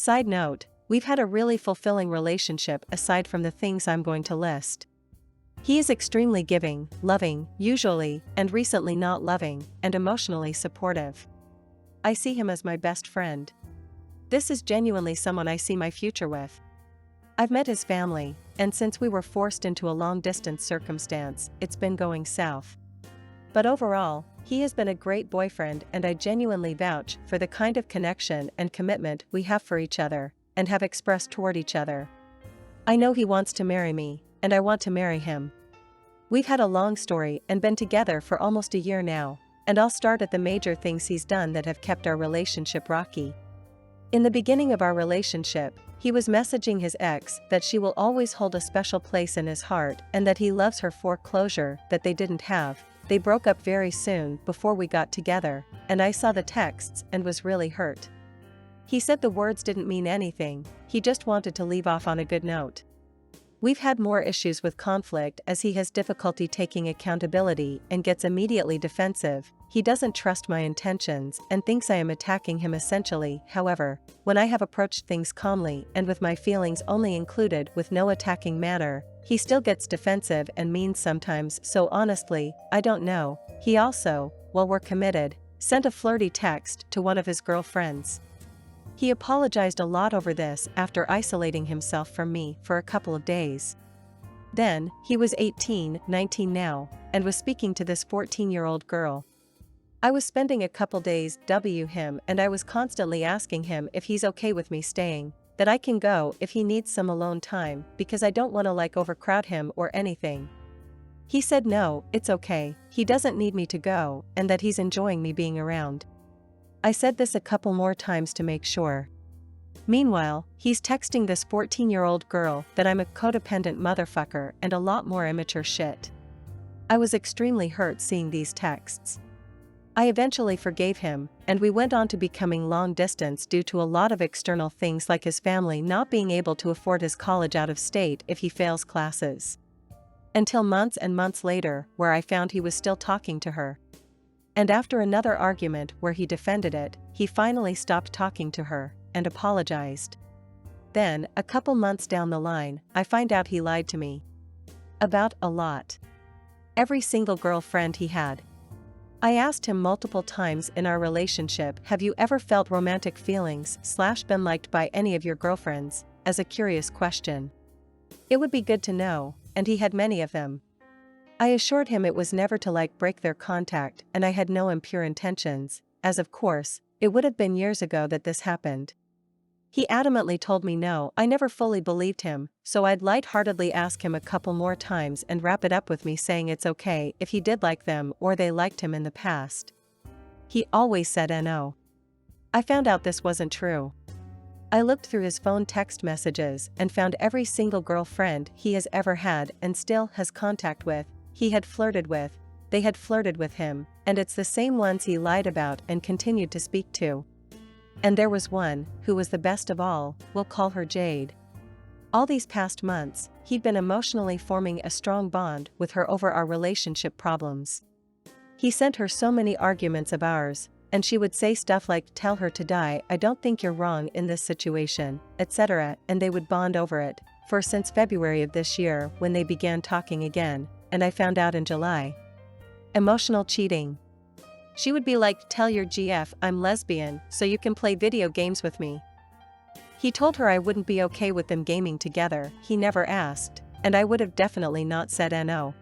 Side note, we've had a really fulfilling relationship aside from the things I'm going to list. He is extremely giving, loving, usually, and recently not loving, and emotionally supportive. I see him as my best friend. This is genuinely someone I see my future with. I've met his family, and since we were forced into a long-distance circumstance, it's been going south. But overall, he has been a great boyfriend, and I genuinely vouch for the kind of connection and commitment we have for each other, and have expressed toward each other. I know he wants to marry me, and I want to marry him. We've had a long story and been together for almost a year now, and I'll start at the major things he's done that have kept our relationship rocky. In the beginning of our relationship, he was messaging his ex that she will always hold a special place in his heart and that he loves her for closure that they didn't have. They broke up very soon before we got together, and I saw the texts and was really hurt. He said the words didn't mean anything, he just wanted to leave off on a good note. We've had more issues with conflict as he has difficulty taking accountability and gets immediately defensive. He doesn't trust my intentions and thinks I am attacking him essentially. However, when I have approached things calmly and with my feelings only included with no attacking manner, he still gets defensive and mean sometimes. So honestly, I don't know. He also, while we're committed, sent a flirty text to one of his girlfriends. He apologized a lot over this after isolating himself from me for a couple of days. Then, he was 18, 19 now, and was speaking to this 14-year-old girl. I was spending a couple days with him and I was constantly asking him if he's okay with me staying, that I can go if he needs some alone time because I don't want to overcrowd him or anything. He said no, it's okay, he doesn't need me to go, and that he's enjoying me being around. I said this a couple more times to make sure. Meanwhile, he's texting this 14-year-old girl that I'm a codependent motherfucker and a lot more immature shit. I was extremely hurt seeing these texts. I eventually forgave him, and we went on to becoming long distance due to a lot of external things like his family not being able to afford his college out of state if he fails classes. Until months and months later, where I found he was still talking to her. And after another argument where he defended it, he finally stopped talking to her, and apologized. Then, a couple months down the line, I find out he lied to me. About a lot. Every single girlfriend he had. I asked him multiple times in our relationship, have you ever felt romantic feelings / been liked by any of your girlfriends, as a curious question. It would be good to know, and he had many of them. I assured him it was never to break their contact and I had no impure intentions, as of course, it would have been years ago that this happened. He adamantly told me no, I never fully believed him, so I'd lightheartedly ask him a couple more times and wrap it up with me saying it's okay if he did like them or they liked him in the past. He always said no. I found out this wasn't true. I looked through his phone text messages and found every single girlfriend he has ever had and still has contact with, he had flirted with, they had flirted with him, and it's the same ones he lied about and continued to speak to. And there was one, who was the best of all, we'll call her Jade. All these past months, he'd been emotionally forming a strong bond with her over our relationship problems. He sent her so many arguments of ours, and she would say stuff like, tell her to die, I don't think you're wrong in this situation, etc., and they would bond over it, for since February of this year when they began talking again, and I found out in July. Emotional cheating. She would be like, tell your GF I'm lesbian so you can play video games with me. He told her I wouldn't be okay with them gaming together, he never asked, and I would have definitely not said no.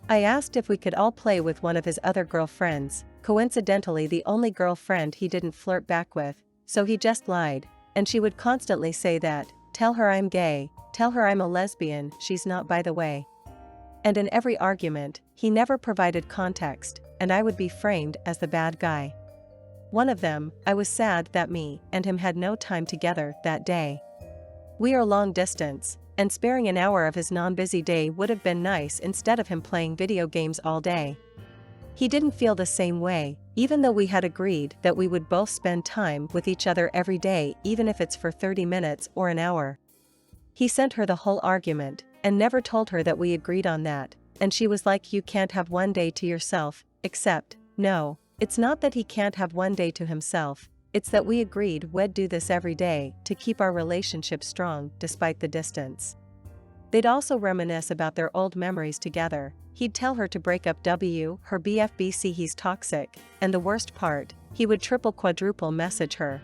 I asked if we could all play with one of his other girlfriends, coincidentally the only girlfriend he didn't flirt back with, so he just lied, and she would constantly say that, tell her I'm gay, tell her I'm a lesbian, she's not by the way. And in every argument, he never provided context, and I would be framed as the bad guy. One of them, I was sad that me and him had no time together that day. We are long distance, and sparing an hour of his non-busy day would have been nice instead of him playing video games all day. He didn't feel the same way, even though we had agreed that we would both spend time with each other every day even if it's for 30 minutes or an hour. He sent her the whole argument, and never told her that we agreed on that, and she was like, you can't have one day to yourself, except, no, it's not that he can't have one day to himself, It's that we agreed we'd do this every day to keep our relationship strong despite the distance. They'd also reminisce about their old memories together. He'd tell her to break up her BFBC he's toxic, and the worst part, he would triple quadruple message her.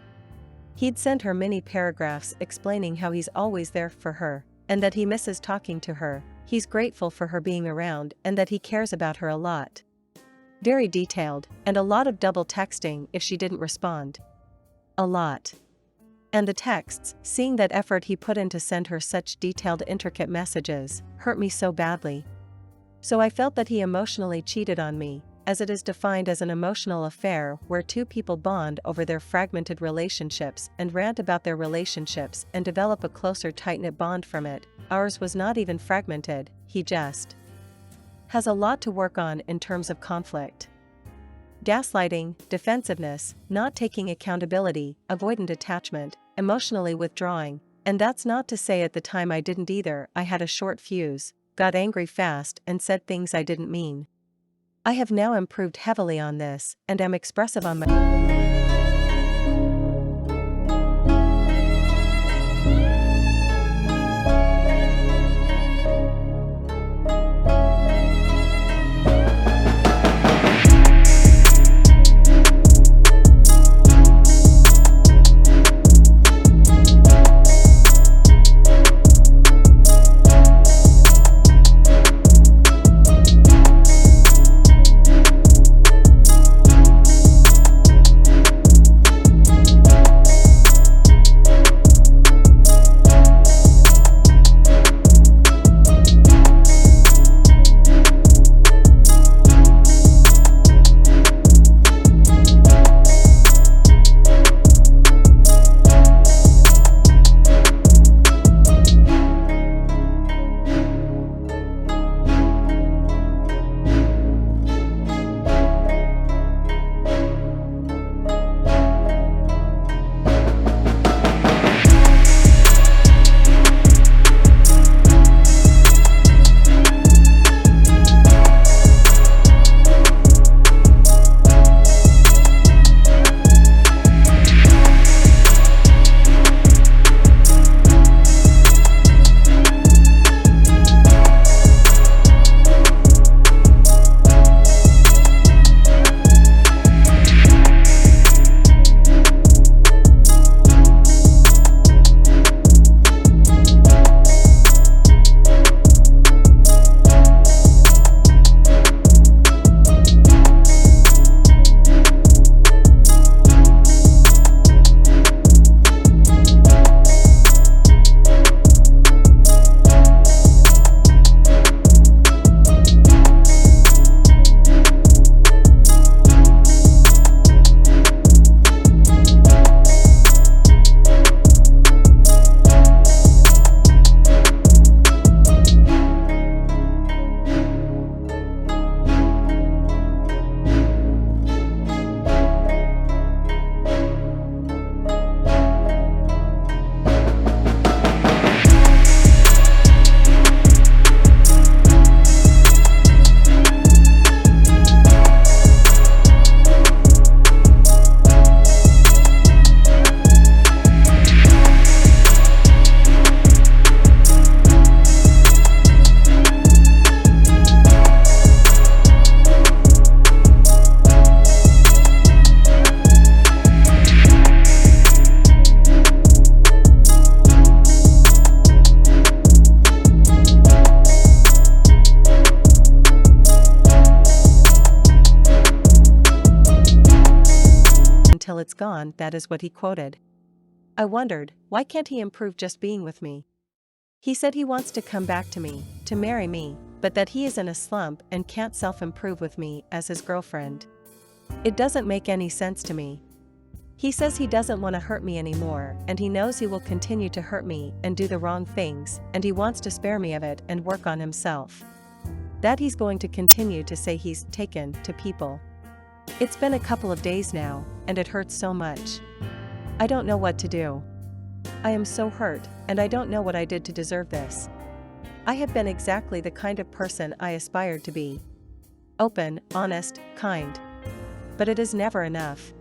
He'd send her mini paragraphs explaining how he's always there for her, and that he misses talking to her, he's grateful for her being around and that he cares about her a lot. Very detailed, and a lot of double texting if she didn't respond. A lot. And the texts, seeing that effort he put in to send her such detailed intricate messages, hurt me so badly. So I felt that he emotionally cheated on me, as it is defined as an emotional affair where two people bond over their fragmented relationships and rant about their relationships and develop a closer tight-knit bond from it. Ours was not even fragmented, he just has a lot to work on in terms of conflict. Gaslighting, defensiveness, not taking accountability, avoidant attachment, emotionally withdrawing, and that's not to say at the time I didn't either. I had a short fuse, got angry fast and said things I didn't mean. I have now improved heavily on this and am expressive on my until it's gone, that is what he quoted. I wondered, why can't he improve just being with me? He said he wants to come back to me, to marry me, but that he is in a slump and can't self-improve with me as his girlfriend. It doesn't make any sense to me. He says he doesn't want to hurt me anymore, and he knows he will continue to hurt me and do the wrong things, and he wants to spare me of it and work on himself. That he's going to continue to say he's taken to people. It's been a couple of days now, and it hurts so much. I don't know what to do. I am so hurt, and I don't know what I did to deserve this. I have been exactly the kind of person I aspired to be. Open, honest, kind. But it is never enough.